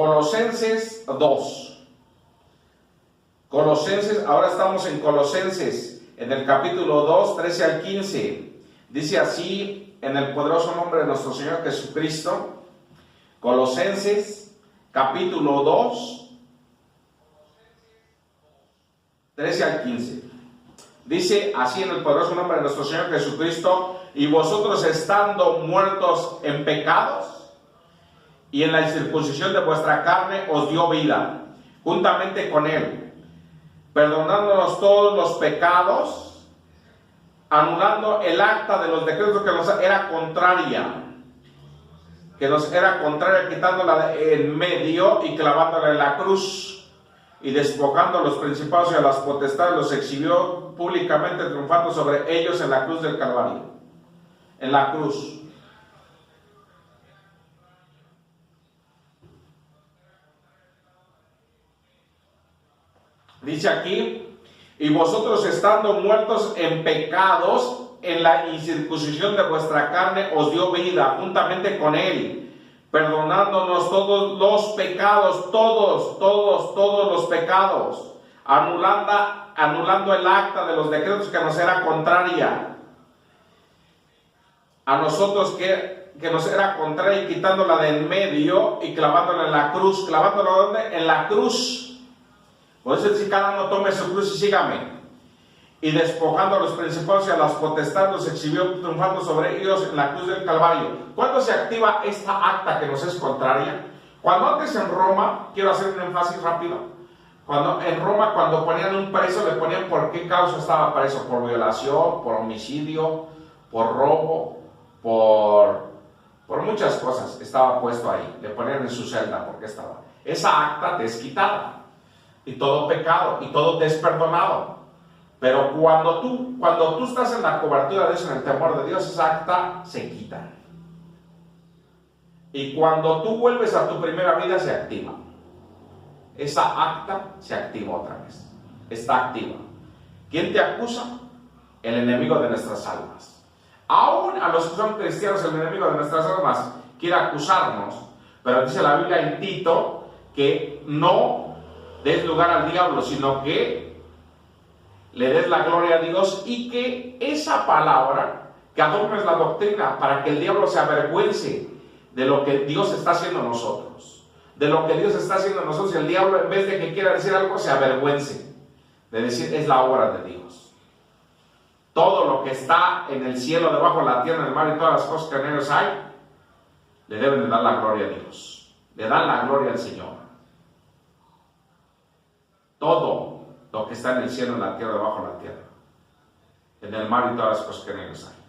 Colosenses 2. Colosenses, ahora estamos en Colosenses, en el capítulo 2, 13 al 15. Dice así, en el poderoso nombre de nuestro Señor Jesucristo, Colosenses, capítulo 2, 13 al 15. Dice así en el poderoso nombre de nuestro Señor Jesucristo: y vosotros estando muertos en pecados y en la incircuncisión de vuestra carne os dio vida, juntamente con Él, perdonándonos todos los pecados, anulando el acta de los decretos que nos era contraria, quitándola en medio y clavándola en la cruz, y despojando a los principados y a las potestades, los exhibió públicamente, triunfando sobre ellos en la cruz del Calvario. En la cruz. Dice aquí: y vosotros estando muertos en pecados, en la incircuncisión de vuestra carne os dio vida, juntamente con Él, perdonándonos todos los pecados, todos los pecados, anulando el acta de los decretos que nos era contraria, a nosotros que nos era contraria, y quitándola de en medio y clavándola en la cruz. ¿Clavándola dónde? En la cruz. Por eso dice: cada uno tome su cruz y sígame. Y despojando a los principados y a las potestades, los exhibió triunfando sobre ellos en la cruz del Calvario. ¿Cuándo se activa esta acta que nos es contraria? Cuando antes en Roma, quiero hacer un énfasis rápido, en Roma cuando ponían un preso, le ponían por qué causa estaba preso: por violación, por homicidio, por robo, por muchas cosas estaba puesto ahí. Le ponían en su celda porque estaba. Esa acta te es quitada, y todo pecado, y todo te es perdonado. Pero cuando tú estás en la cobertura de eso, en el temor de Dios, esa acta se quita. Y cuando tú vuelves a tu primera vida, se activa. Esa acta se activa otra vez. Está activa. ¿Quién te acusa? El enemigo de nuestras almas. Aún a los que son cristianos, el enemigo de nuestras almas quiere acusarnos. Pero dice la Biblia en Tito que no des lugar al diablo, sino que le des la gloria a Dios, y que esa palabra, que adornes la doctrina, para que el diablo se avergüence de lo que Dios está haciendo en nosotros. De lo que Dios está haciendo en nosotros, y el diablo, en vez de que quiera decir algo, se avergüence de decir: es la obra de Dios. Todo lo que está en el cielo, debajo de la tierra, en el mar y todas las cosas que en ellos hay, le deben de dar la gloria a Dios. Le dan la gloria al Señor. Todo lo que está en el cielo, en la tierra, debajo de la tierra, en el mar y todas las cosas que en ellos hay.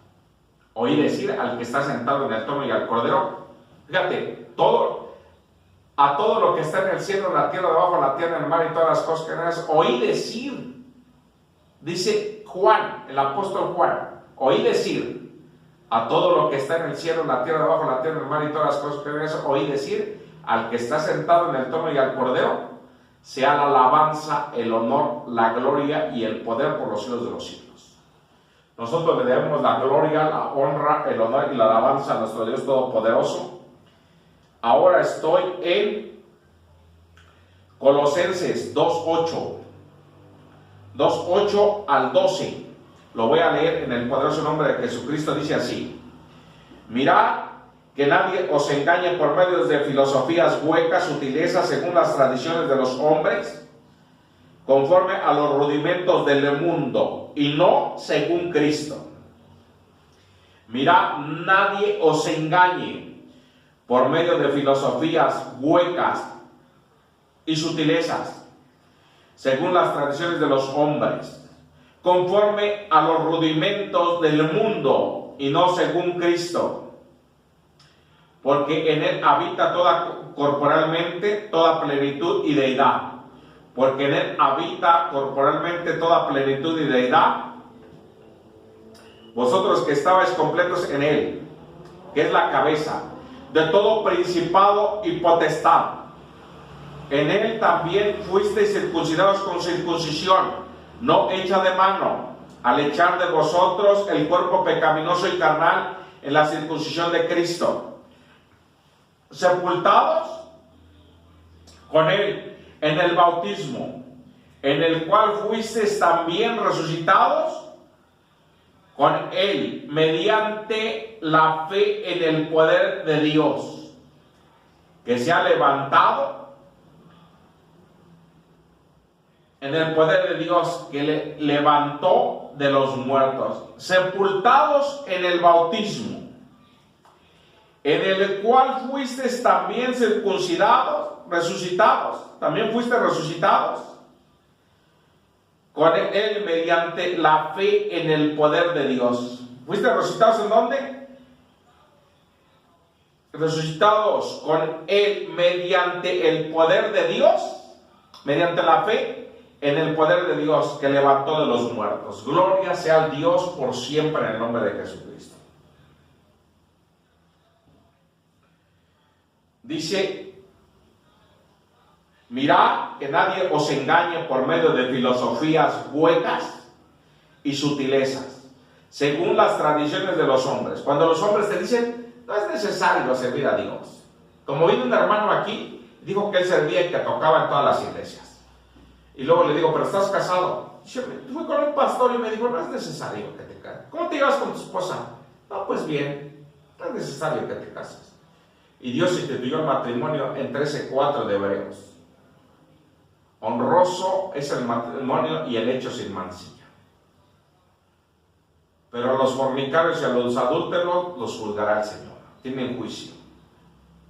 Oí decir al que está sentado en el trono y al Cordero. Fíjate, a todo lo que está en el cielo, en la tierra, debajo de la tierra, en el mar y todas las cosas que en ellos hay, oí decir, dice Juan, el apóstol Juan, oí decir a todo lo que está en el cielo, en la tierra, debajo de la tierra, en el mar y todas las cosas que en ellos hay, oí decir al que está sentado en el trono y al Cordero: sea la alabanza, el honor, la gloria y el poder por los siglos de los siglos. Nosotros le debemos la gloria, la honra, el honor y la alabanza a nuestro Dios Todopoderoso. Ahora estoy en Colosenses 2:8. 2:8 al 12. Lo voy a leer en el poderoso nombre de Jesucristo. Dice así: mirad que nadie os engañe por medio de filosofías huecas, sutilezas según las tradiciones de los hombres, conforme a los rudimentos del mundo, y no según Cristo. Mirad, nadie os engañe por medio de filosofías huecas y sutilezas, según las tradiciones de los hombres, conforme a los rudimentos del mundo, y no según Cristo. Porque en Él habita corporalmente toda plenitud y deidad. Porque en Él habita corporalmente toda plenitud y deidad. Vosotros que estabais completos en Él, que es la cabeza de todo principado y potestad. En Él también fuisteis circuncidados con circuncisión, no hecha de mano, al echar de vosotros el cuerpo pecaminoso y carnal en la circuncisión de Cristo. Sepultados con Él en el bautismo, en el cual fuisteis también resucitados con Él mediante la fe en el poder de Dios, que se ha levantado, en el poder de Dios que le levantó de los muertos, sepultados en el bautismo, en el cual fuisteis también circuncidados, resucitados, también fuisteis resucitados con Él mediante la fe en el poder de Dios. ¿Fuisteis resucitados en dónde? Resucitados con Él mediante el poder de Dios, mediante la fe en el poder de Dios que levantó de los muertos. Gloria sea al Dios por siempre en el nombre de Jesucristo. Dice, mirad que nadie os engañe por medio de filosofías huecas y sutilezas, según las tradiciones de los hombres. Cuando los hombres te dicen, no es necesario servir a Dios. Como vino un hermano aquí, dijo que él servía y que tocaba en todas las iglesias. Y luego le digo, ¿pero estás casado? Fui con un pastor y me dijo, no es necesario que te cases. ¿Cómo te llevas con tu esposa? No, pues bien, no es necesario que te cases. Y Dios instituyó el matrimonio en 13:4 de Hebreos. Honroso es el matrimonio y el hecho sin mancilla. Pero a los fornicarios y a los adúlteros los juzgará el Señor. Tienen juicio.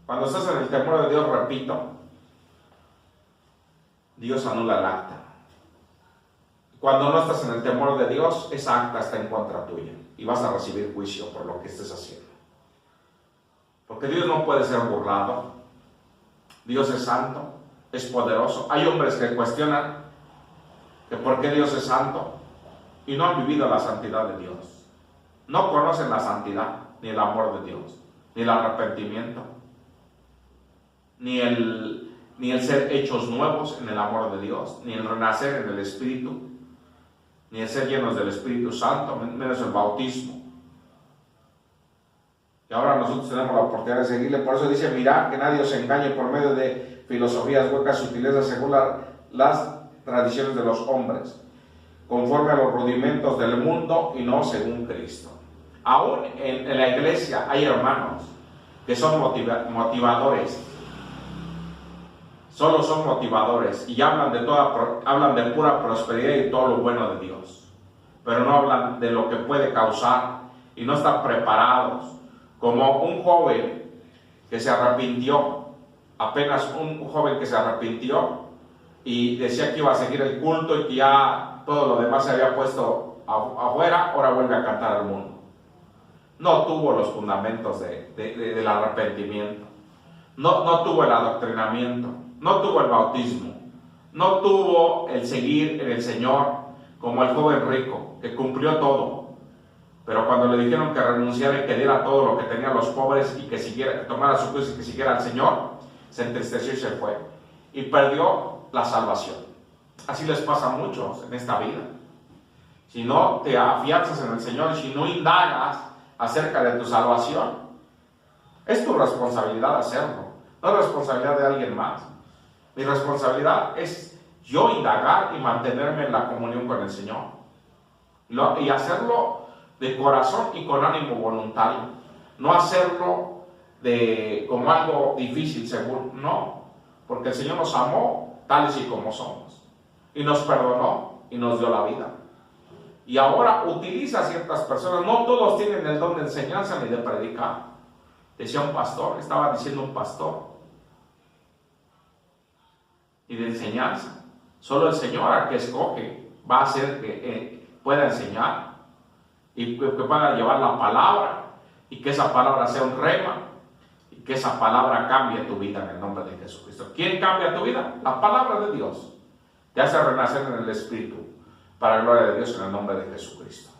Cuando estás en el temor de Dios, repito, Dios anula el acta. Cuando no estás en el temor de Dios, esa acta está en contra tuya y vas a recibir juicio por lo que estés haciendo. Porque Dios no puede ser burlado. Dios es santo, es poderoso. Hay hombres que cuestionan que por qué Dios es santo y no han vivido la santidad de Dios. No conocen la santidad, ni el amor de Dios, ni el arrepentimiento, ni el ser hechos nuevos en el amor de Dios, ni el renacer en el Espíritu, ni el ser llenos del Espíritu Santo, menos el bautismo. Y ahora nosotros tenemos la oportunidad de seguirle. Por eso dice, mirad que nadie os engañe por medio de filosofías huecas, sutilezas, según las tradiciones de los hombres, conforme a los rudimentos del mundo y no según Cristo. Aún en la iglesia hay hermanos que son motivadores. Solo son motivadores y hablan de pura prosperidad y todo lo bueno de Dios, pero no hablan de lo que puede causar y no están preparados. Como un joven que se arrepintió, apenas un joven que se arrepintió y decía que iba a seguir el culto y que ya todo lo demás se había puesto afuera, ahora vuelve a cantar al mundo. No tuvo los fundamentos del arrepentimiento, no tuvo el adoctrinamiento, no tuvo el bautismo, no tuvo el seguir en el Señor como el joven rico que cumplió todo. Pero cuando le dijeron que renunciara y que diera todo lo que tenían los pobres y que tomara su cruz y que siguiera al Señor, se entristeció y se fue. Y perdió la salvación. Así les pasa a muchos en esta vida. Si no te afianzas en el Señor, si no indagas acerca de tu salvación, es tu responsabilidad hacerlo, no es responsabilidad de alguien más. Mi responsabilidad es yo indagar y mantenerme en la comunión con el Señor. Y hacerlo de corazón y con ánimo voluntario. No hacerlo como algo difícil, seguro. No, porque el Señor nos amó tales y como somos. Y nos perdonó y nos dio la vida. Y ahora utiliza a ciertas personas. No todos tienen el don de enseñanza ni de predicar. Decía un pastor, estaba diciendo un pastor. Y de enseñanza. Solo el Señor al que escoge va a hacer que pueda enseñar y que pueda llevar la palabra y que esa palabra sea un rema y que esa palabra cambie tu vida en el nombre de Jesucristo. ¿Quién cambia tu vida? La palabra de Dios. Te hace renacer en el Espíritu para la gloria de Dios en el nombre de Jesucristo.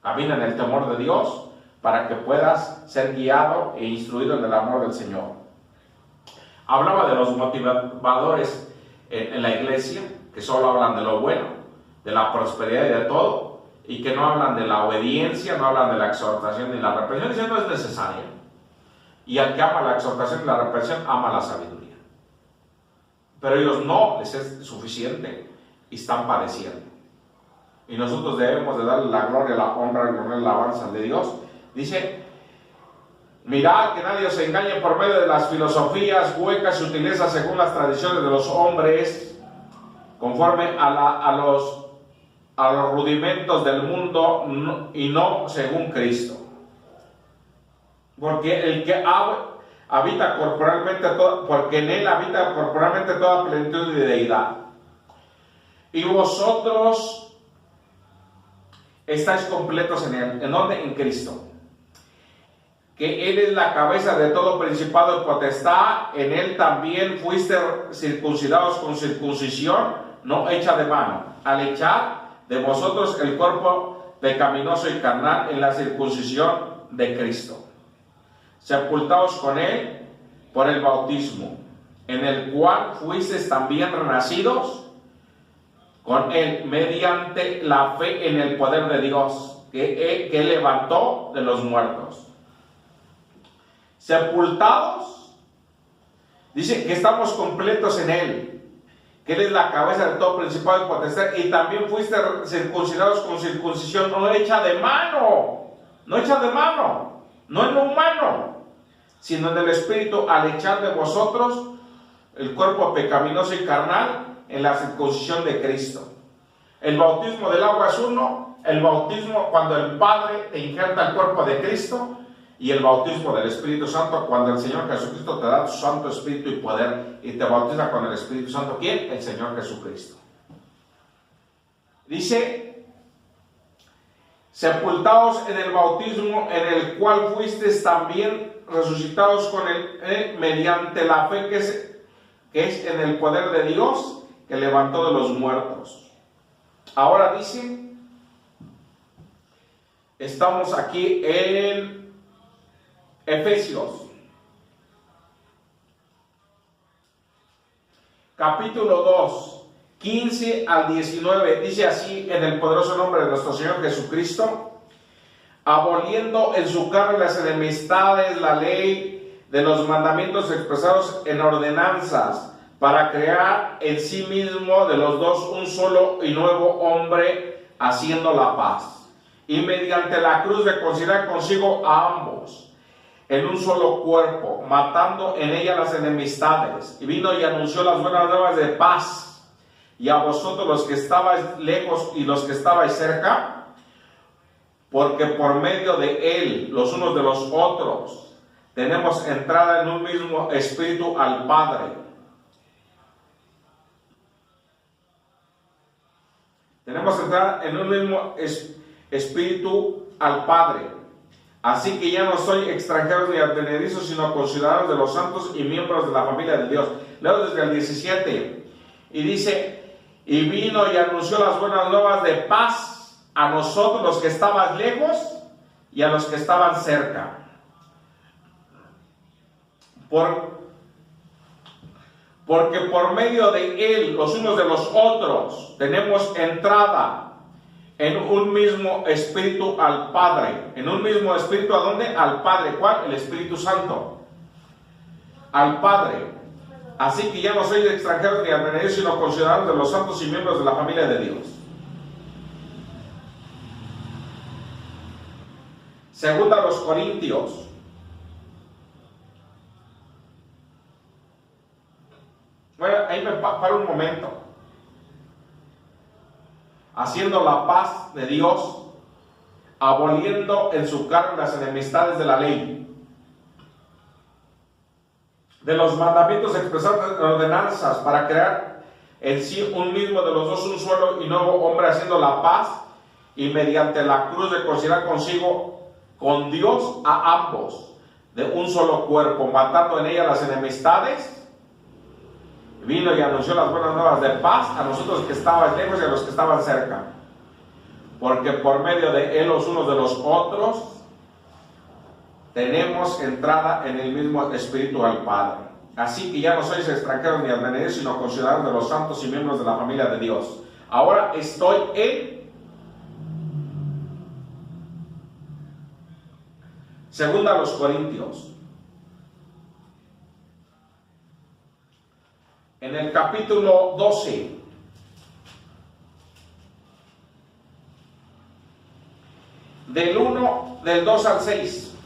Camina en el temor de Dios para que puedas ser guiado e instruido en el amor del Señor. Hablaba de los motivadores en la iglesia, que solo hablan de lo bueno, de la prosperidad y de todo, y que no hablan de la obediencia, no hablan de la exhortación ni la reprensión, diciendo no es necesaria. Y al que ama la exhortación y la reprensión, ama la sabiduría. pero ellos no les es suficiente y están padeciendo. Y nosotros debemos de darle la gloria, la honra, la alabanza de Dios. Dice: mirad que nadie os engañe por medio de las filosofías huecas y sutilezas según las tradiciones de los hombres, conforme a los rudimentos del mundo, y no según Cristo. Porque el que habita corporalmente, porque en él habita corporalmente toda plenitud de deidad. Y vosotros estáis completos en él. ¿En dónde? En Cristo. Que él es la cabeza de todo principado y potestad. En él también fuiste circuncidados con circuncisión no hecha de mano, al echar de vosotros el cuerpo pecaminoso y carnal en la circuncisión de Cristo, sepultados con él por el bautismo, en el cual fuisteis también renacidos con él mediante la fe en el poder de Dios, que levantó de los muertos. Sepultados, dice que estamos completos en él, que él es la cabeza de todo principado y potestad, y también fuiste circuncidados con circuncisión no hecha de mano, no hecha de mano, no en lo humano, sino en el Espíritu, al echar de vosotros el cuerpo pecaminoso y carnal en la circuncisión de Cristo. El bautismo del agua es uno, el bautismo cuando el Padre te injerta el cuerpo de Cristo, y el bautismo del Espíritu Santo cuando el Señor Jesucristo te da su Santo Espíritu y poder y te bautiza con el Espíritu Santo. ¿Quién? El Señor Jesucristo. Dice: sepultados en el bautismo en el cual fuisteis también resucitados con él mediante la fe que es en el poder de Dios que levantó de los muertos. Ahora dice, estamos aquí en Efesios, capítulo 2, 15 al 19, dice así: en el poderoso nombre de nuestro Señor Jesucristo, aboliendo en su carne las enemistades, la ley de los mandamientos expresados en ordenanzas, para crear en sí mismo de los dos un solo y nuevo hombre, haciendo la paz, y mediante la cruz reconciliar consigo a ambos en un solo cuerpo, matando en ella las enemistades. Y vino y anunció las buenas nuevas de paz, y a vosotros los que estabais lejos y los que estabais cerca, porque por medio de él, los unos de los otros, tenemos entrada en un mismo espíritu al Padre. Tenemos entrada en un mismo espíritu al Padre. Así que ya no soy extranjeros ni advenedizos, sino conciudadanos de los santos y miembros de la familia de Dios. Leo desde el 17. Y dice: y vino y anunció las buenas nuevas de paz a nosotros los que estaban lejos y a los que estaban cerca. Porque por medio de él, los unos de los otros, tenemos entrada en un mismo espíritu al Padre. ¿En un mismo espíritu a dónde? Al Padre. ¿Cuál? El Espíritu Santo. Al Padre. Así que ya no sois extranjeros ni advenedizos, sino conciudadanos de los santos y miembros de la familia de Dios. Segunda a los Corintios. Bueno, ahí me paro un momento. Haciendo la paz de Dios, aboliendo en su carne las enemistades de la ley, de los mandamientos expresados en ordenanzas, para crear en sí un mismo de los dos un solo y nuevo hombre, haciendo la paz, y mediante la cruz reconciliar consigo con Dios a ambos, de un solo cuerpo, matando en ella las enemistades. Vino y anunció las buenas nuevas de paz a nosotros que estaban lejos y a los que estaban cerca. Porque por medio de él, los unos de los otros, tenemos entrada en el mismo espíritu al Padre. Así que ya no sois extranjeros ni advenedizos, sino conciudadanos de los santos y miembros de la familia de Dios. Ahora estoy en Segunda a los Corintios, en el capítulo 12, del 2 al 6.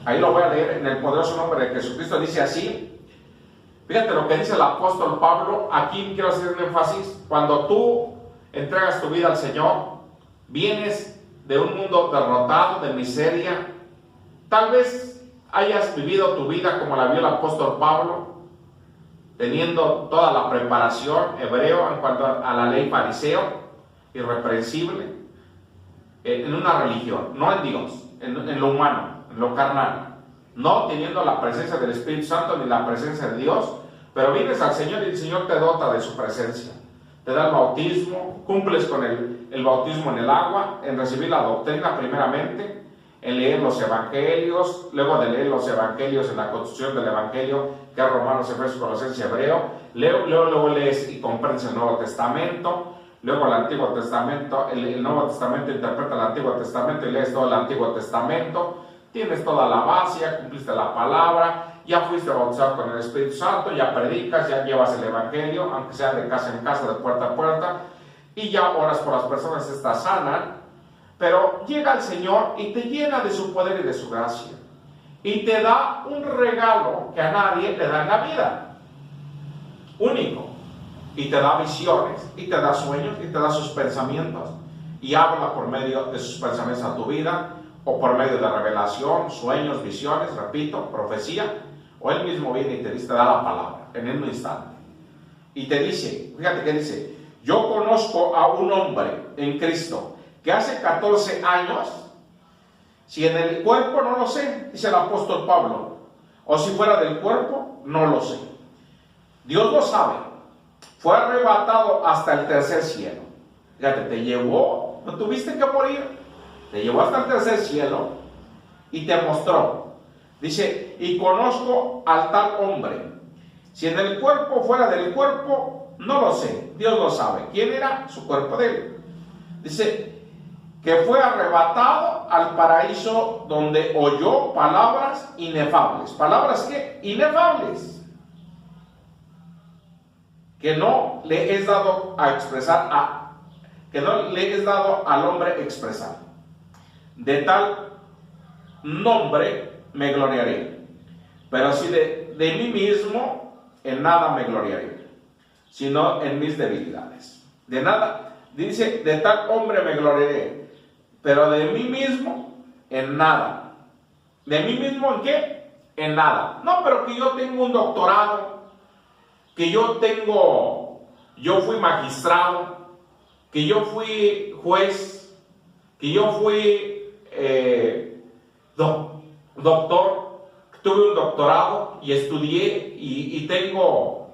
Ahí lo voy a leer en el poderoso nombre de Jesucristo. Dice así. Fíjate lo que dice el apóstol Pablo. Aquí quiero hacer un énfasis. Cuando tú entregas tu vida al Señor, vienes de un mundo derrotado, de miseria. Tal vez hayas vivido tu vida como la vio el apóstol Pablo, teniendo toda la preparación hebreo en cuanto a la ley fariseo, irreprensible, en una religión, no en Dios, en lo humano, en lo carnal, no teniendo la presencia del Espíritu Santo ni la presencia de Dios, pero vienes al Señor y el Señor te dota de su presencia, te da el bautismo, cumples con el bautismo en el agua, en recibir la doctrina primeramente, en leer los evangelios, luego de leer los evangelios en la construcción del evangelio, que es Romanos, Efesios, Colosenses, Hebreo, luego lees y comprendes el Nuevo Testamento, luego el Antiguo Testamento, el Nuevo Testamento interpreta el Antiguo Testamento y lees todo el Antiguo Testamento, tienes toda la base, ya cumpliste la palabra, ya fuiste bautizado con el Espíritu Santo, ya predicas, ya llevas el evangelio, aunque sea de casa en casa, de puerta a puerta, y ya oras por las personas, estás sanas. Pero llega el Señor y te llena de su poder y de su gracia. Y te da un regalo que a nadie le da en la vida. Único. Y te da visiones, y te da sueños, y te da sus pensamientos. Y habla por medio de sus pensamientos a tu vida, o por medio de revelación, sueños, visiones, repito, profecía. O Él mismo viene y te da la palabra en un instante. Y te dice, fíjate que dice, yo conozco a un hombre en Cristo que hace 14 años, si en el cuerpo no lo sé, dice el apóstol Pablo, o si fuera del cuerpo, no lo sé. Dios lo sabe. Fue arrebatado hasta el tercer cielo. Fíjate, te llevó, no tuviste que morir, te llevó hasta el tercer cielo y te mostró. Dice, y conozco al tal hombre. Si en el cuerpo fuera del cuerpo, no lo sé. Dios lo sabe. ¿Quién era? Su cuerpo de él. Dice, que fue arrebatado al paraíso donde oyó palabras inefables. ¿Palabras qué? Inefables. Que no le es dado a expresar, que no le es dado al hombre expresar. De tal nombre me gloriaré. Pero si de mí mismo, en nada me gloriaré, sino en mis debilidades. De nada, dice, de tal hombre me gloriaré. Pero de mí mismo, en nada. ¿De mí mismo en qué? En nada. No, pero que yo tengo un doctorado, que yo fui magistrado, que yo fui juez, que yo fui doctor, tuve un doctorado y estudié y tengo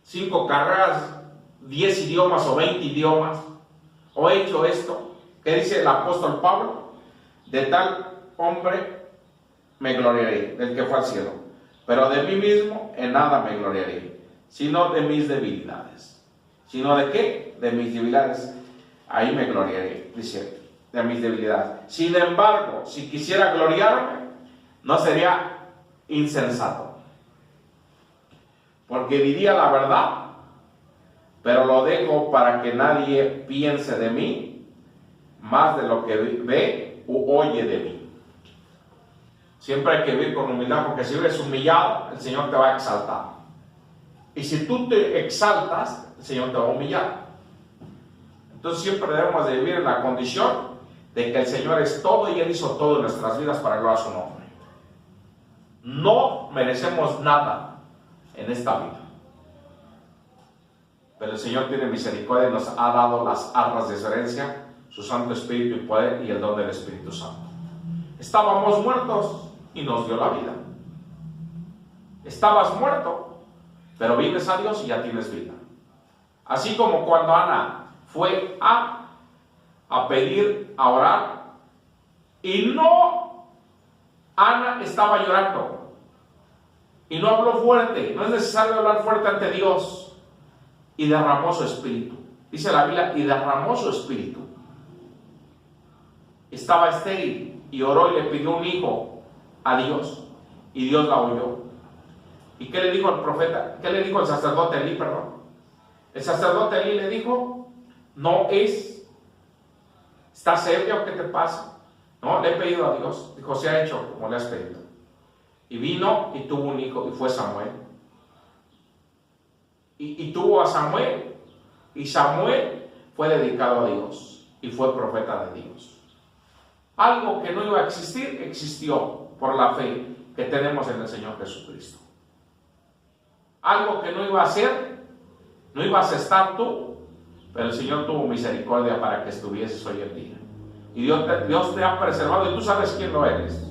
5 carreras, 10 idiomas o 20 idiomas. O he hecho esto, que dice el apóstol Pablo, de tal hombre me gloriaré, del que fue al cielo. Pero de mí mismo en nada me gloriaré, sino de mis debilidades. ¿Sino de qué? De mis debilidades. Ahí me gloriaré, dice, de mis debilidades. Sin embargo, si quisiera gloriarme, no sería insensato. Porque diría la verdad, pero lo dejo para que nadie piense de mí más de lo que ve u oye de mí. Siempre hay que vivir con humildad, porque si vives humillado, el Señor te va a exaltar. Y si tú te exaltas, el Señor te va a humillar. Entonces siempre debemos de vivir en la condición de que el Señor es todo y Él hizo todo en nuestras vidas para gloriar su nombre. No merecemos nada en esta vida. Pero el Señor tiene misericordia y nos ha dado las arras de su herencia, su Santo Espíritu y poder y el don del Espíritu Santo. Estábamos muertos y nos dio la vida. Estabas muerto, pero vienes a Dios y ya tienes vida. Así como cuando Ana fue a pedir, a orar, y no, Ana estaba llorando y no habló fuerte. No es necesario hablar fuerte ante Dios. Y derramó su espíritu. Dice la Biblia, y derramó su espíritu. Estaba estéril y oró y le pidió un hijo a Dios. Y Dios la oyó. ¿Y qué le dijo el profeta? ¿Qué le dijo el sacerdote Elí, perdón? El sacerdote Elí le dijo, ¿estás ebrio? ¿Qué te pasa? No, le he pedido a Dios. Dijo, se ha hecho como le has pedido. Y vino y tuvo un hijo, y fue Samuel. Y tuvo a Samuel, y Samuel fue dedicado a Dios, y fue profeta de Dios. Algo que no iba a existir, existió por la fe que tenemos en el Señor Jesucristo. Algo que no iba a ser, no ibas a estar tú, pero el Señor tuvo misericordia para que estuvieses hoy en día. Y Dios te ha preservado, y tú sabes quién lo eres,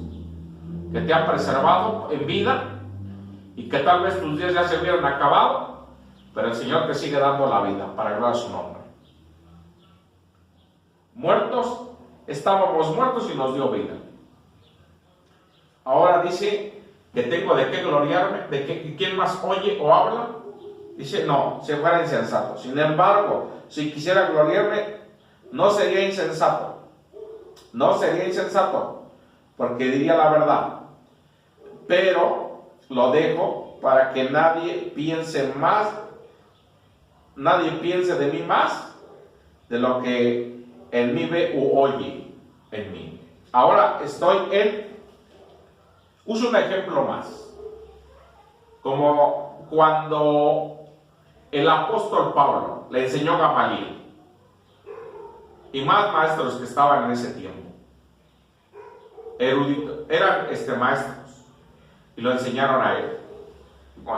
que te ha preservado en vida, y que tal vez tus días ya se hubieran acabado, pero el Señor te sigue dando la vida para gloria a su nombre. Muertos, estábamos muertos y nos dio vida. Ahora dice que tengo de qué gloriarme, ¿quién más oye o habla? Dice, no, se fuera insensato. Sin embargo, si quisiera gloriarme, no sería insensato. No sería insensato, porque diría la verdad. Pero lo dejo para que nadie piense de mí más de lo que en mí ve u oye en mí. Ahora uso un ejemplo más. Como cuando el apóstol Pablo le enseñó a Gamaliel y más maestros que estaban en ese tiempo, eruditos, eran maestros, y lo enseñaron a él.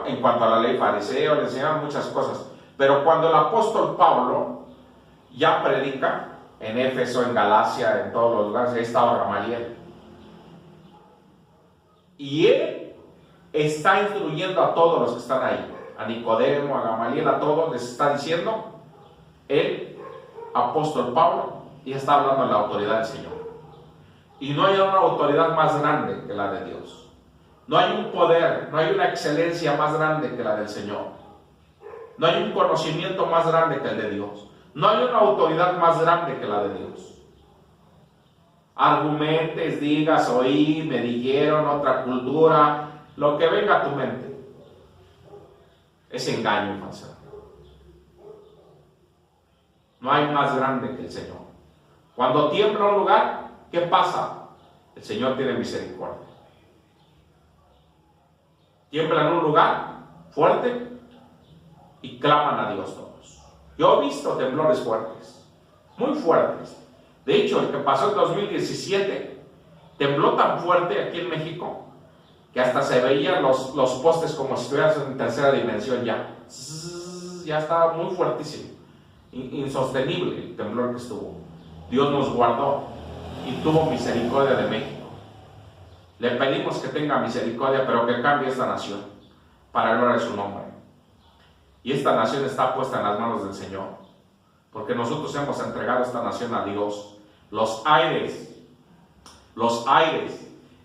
En cuanto a la ley fariseo, le enseñaron muchas cosas. Pero cuando el apóstol Pablo ya predica en Éfeso, en Galacia, en todos los lugares, ahí estaba Gamaliel. Y él está instruyendo a todos los que están ahí, a Nicodemo, a Gamaliel, a todos les está diciendo, el apóstol Pablo, y está hablando de la autoridad del Señor. Y no hay una autoridad más grande que la de Dios. No hay un poder, no hay una excelencia más grande que la del Señor. No hay un conocimiento más grande que el de Dios. No hay una autoridad más grande que la de Dios. Argumentes, digas, oí, me dijeron, otra cultura, lo que venga a tu mente. Es engaño y falsedad. No hay más grande que el Señor. Cuando tiembla un lugar, ¿qué pasa? El Señor tiene misericordia. Tiembla en un lugar fuerte y claman a Dios todos. Yo he visto temblores fuertes, muy fuertes. De hecho, el que pasó en 2017 tembló tan fuerte aquí en México que hasta se veían los postes como si estuvieras en tercera dimensión ya. Ya estaba muy fuertísimo, insostenible el temblor que estuvo. Dios nos guardó y tuvo misericordia de México. Le pedimos que tenga misericordia, pero que cambie esta nación para gloria de su nombre. Y esta nación está puesta en las manos del Señor, porque nosotros hemos entregado esta nación a Dios. Los aires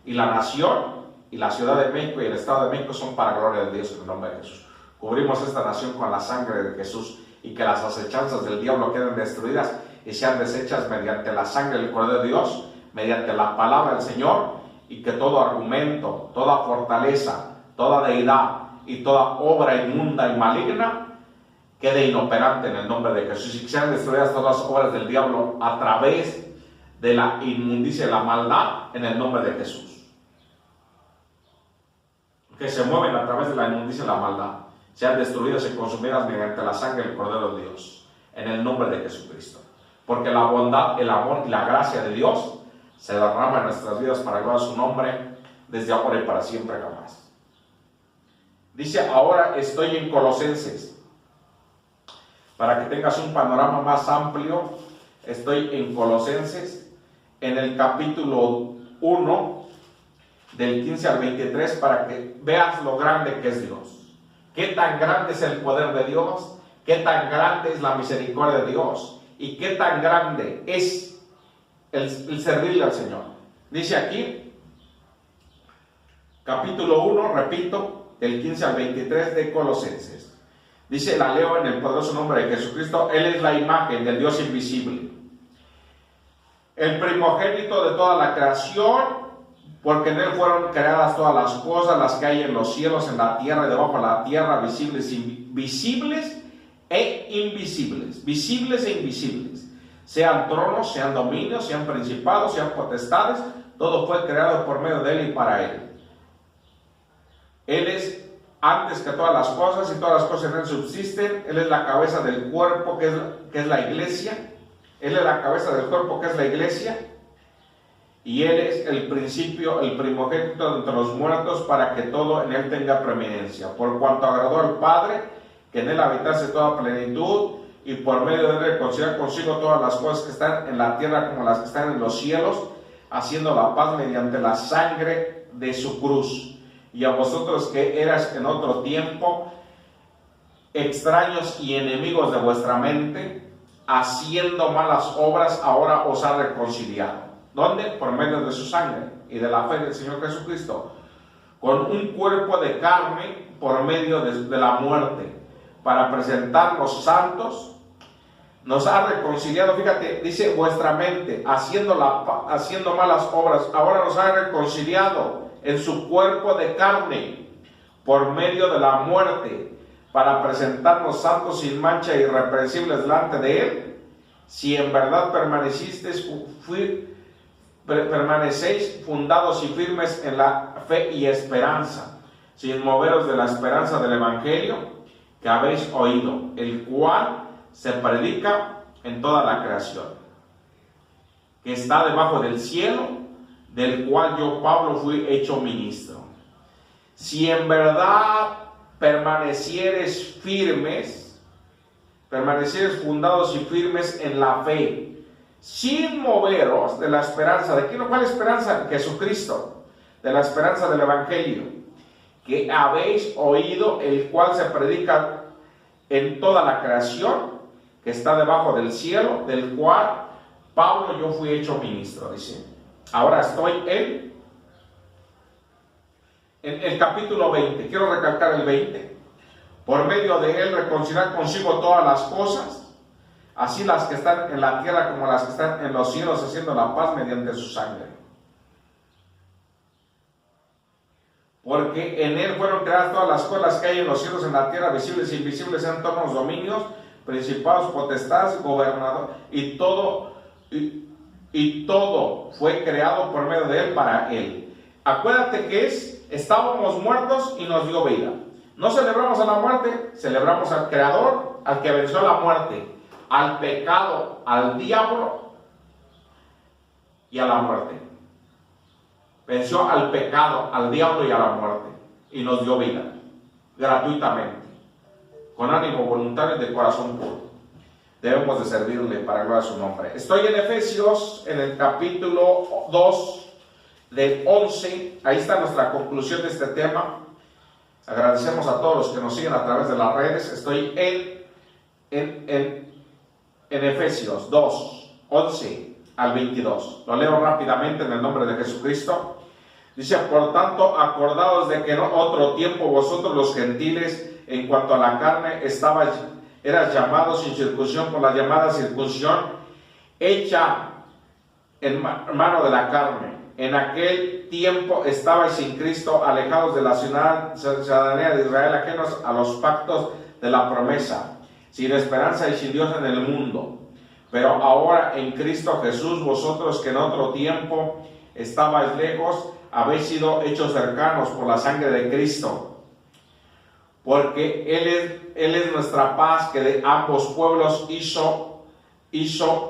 y la nación y la Ciudad de México y el Estado de México son para gloria de Dios en el nombre de Jesús. Cubrimos esta nación con la sangre de Jesús, y que las acechanzas del diablo queden destruidas y sean deshechas mediante la sangre del Cordero de Dios, mediante la palabra del Señor, y que todo argumento, toda fortaleza, toda deidad y toda obra inmunda y maligna quede inoperante en el nombre de Jesús, y que sean destruidas todas las obras del diablo a través de la inmundicia y la maldad en el nombre de Jesús. Que se mueven a través de la inmundicia y la maldad sean destruidas y consumidas mediante la sangre del Cordero de Dios, en el nombre de Jesucristo. Porque la bondad, el amor y la gracia de Dios se derrama en nuestras vidas para gloria de su nombre, desde ahora y para siempre jamás. Dice, ahora estoy en Colosenses. Para que tengas un panorama más amplio, estoy en Colosenses, en el capítulo 1, del 15 al 23, para que veas lo grande que es Dios. Qué tan grande es el poder de Dios, qué tan grande es la misericordia de Dios, y qué tan grande es el servirle al Señor. Dice aquí, capítulo 1, repito, del 15 al 23 de Colosenses. Dice, la leo en el poderoso nombre de Jesucristo. Él es la imagen del Dios invisible, el primogénito de toda la creación, porque en él fueron creadas todas las cosas, las que hay en los cielos, en la tierra y debajo de la tierra, visibles e invisibles, sean tronos, sean dominios, sean principados, sean potestades, todo fue creado por medio de él y para él. Él es antes que todas las cosas y todas las cosas en él subsisten. Él es la cabeza del cuerpo que es la iglesia. Él es la cabeza del cuerpo que es la iglesia. Y él es el principio, el primogénito entre los muertos, para que todo en él tenga preeminencia. Por cuanto agradó al Padre que en él habitase toda plenitud, y por medio de él reconciliar consigo todas las cosas que están en la tierra como las que están en los cielos, haciendo la paz mediante la sangre de su cruz. Y a vosotros que eras en otro tiempo extraños y enemigos de vuestra mente, haciendo malas obras, ahora os ha reconciliado. ¿Dónde? Por medio de su sangre y de la fe del Señor Jesucristo, con un cuerpo de carne por medio de la muerte, para presentarnos santos. Nos ha reconciliado, fíjate, dice vuestra mente, haciendo malas obras, ahora nos ha reconciliado en su cuerpo de carne por medio de la muerte, para presentarnos santos, sin mancha e irreprensibles delante de él, si en verdad permanecéis fundados y firmes en la fe y esperanza, sin moveros de la esperanza del evangelio que habéis oído, el cual se predica en toda la creación, que está debajo del cielo, del cual yo, Pablo, fui hecho ministro. Si en verdad permanecieres fundados y firmes en la fe, sin moveros de la esperanza. ¿De quién? ¿Cuál esperanza? Jesucristo, de la esperanza del evangelio, que habéis oído, el cual se predica en toda la creación, que está debajo del cielo, del cual Pablo yo fui hecho ministro, dice. Ahora estoy en el capítulo 20, quiero recalcar el 20. Por medio de él reconciliar consigo todas las cosas, así las que están en la tierra como las que están en los cielos, haciendo la paz mediante su sangre. Porque en él fueron creadas todas las cosas que hay en los cielos, en la tierra, visibles e invisibles, sean tronos, dominios, principados, potestades, gobernadores, y todo fue creado por medio de él para él. Acuérdate que estábamos muertos y nos dio vida. No celebramos a la muerte, celebramos al Creador, al que venció la muerte, al pecado, al diablo y a la muerte. Venció al pecado, al diablo y a la muerte, y nos dio vida gratuitamente, con ánimo voluntario y de corazón puro. Debemos de servirle para gloria a su nombre. Estoy en Efesios, en el capítulo 2, del 11. Ahí está nuestra conclusión de este tema. Agradecemos a todos los que nos siguen a través de las redes. Estoy en Efesios 2, 11 al 22. Lo leo rápidamente en el nombre de Jesucristo. Dice: por tanto, acordaos de que en otro tiempo vosotros los gentiles, en cuanto a la carne, eras llamados sin circuncisión por la llamada circuncisión hecha en mano de la carne. En aquel tiempo estabais sin Cristo, alejados de la ciudadanía de Israel, ajenos a los pactos de la promesa, sin esperanza y sin Dios en el mundo. Pero ahora en Cristo Jesús, vosotros que en otro tiempo estabais lejos, habéis sido hechos cercanos por la sangre de Cristo. Porque Él es nuestra paz, que de ambos pueblos hizo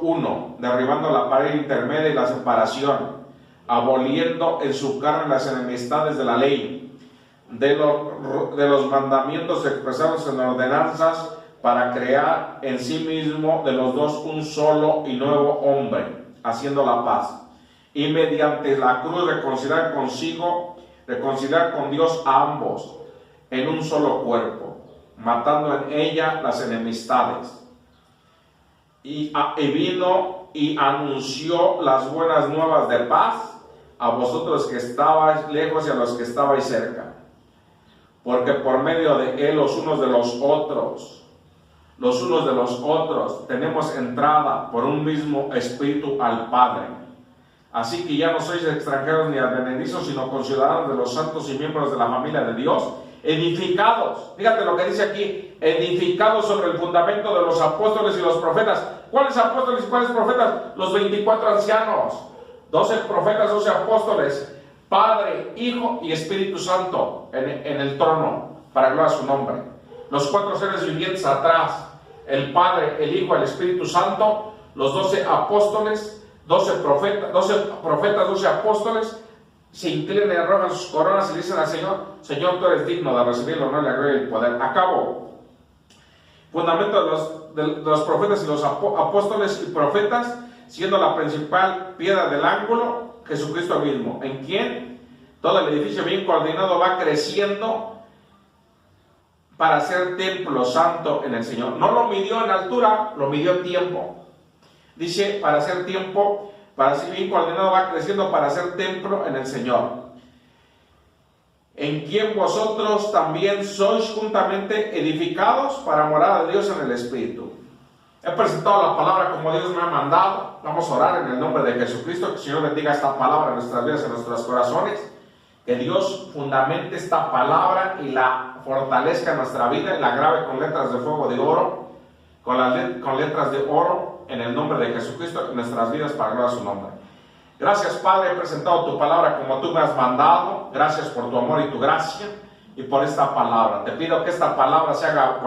uno, derribando la pared intermedia y la separación, aboliendo en su carne las enemistades de la ley, de los mandamientos expresados en ordenanzas, para crear en sí mismo de los dos un solo y nuevo hombre, haciendo la paz, y mediante la cruz reconciliar con Dios a ambos, en un solo cuerpo, matando en ella las enemistades. Y vino y anunció las buenas nuevas de paz a vosotros que estabais lejos y a los que estabais cerca. Porque por medio de él los unos de los otros tenemos entrada por un mismo espíritu al Padre. Así que ya no sois extranjeros ni advenedizos, sino conciudadanos de los santos y miembros de la familia de Dios, edificados, fíjate lo que dice aquí, edificados sobre el fundamento de los apóstoles y los profetas. ¿Cuáles apóstoles y cuáles profetas? Los 24 ancianos, 12 profetas, 12 apóstoles, Padre, Hijo y Espíritu Santo en el trono, para gloria a su nombre. Los 4 seres vivientes atrás, el Padre, el Hijo, el Espíritu Santo, los 12 apóstoles, 12 profetas, 12 apóstoles, se inclinan y arrojan sus coronas y dicen al Señor: Señor, tú eres digno de recibir el honor, la gloria y el poder. Acabo. Fundamento de los profetas y los apóstoles y profetas, siendo la principal piedra del ángulo Jesucristo mismo, en quien todo el edificio bien coordinado va creciendo para ser templo santo en el Señor. No lo midió en altura, lo midió en tiempo. Dice, para hacer tiempo, para ser bien coordinado, va creciendo para ser templo en el Señor. En quien vosotros también sois juntamente edificados para morada de Dios en el Espíritu. He presentado la palabra como Dios me ha mandado. Vamos a orar en el nombre de Jesucristo. Que el Señor bendiga esta palabra en nuestras vidas, en nuestros corazones. Que Dios fundamente esta palabra y la fortalezca en nuestra vida y la grabe con letras de fuego de oro, con letras de oro, en el nombre de Jesucristo, en nuestras vidas, para gloria a su nombre. Gracias, Padre, he presentado tu palabra como tú me has mandado. Gracias por tu amor y tu gracia y por esta palabra. Te pido que esta palabra se haga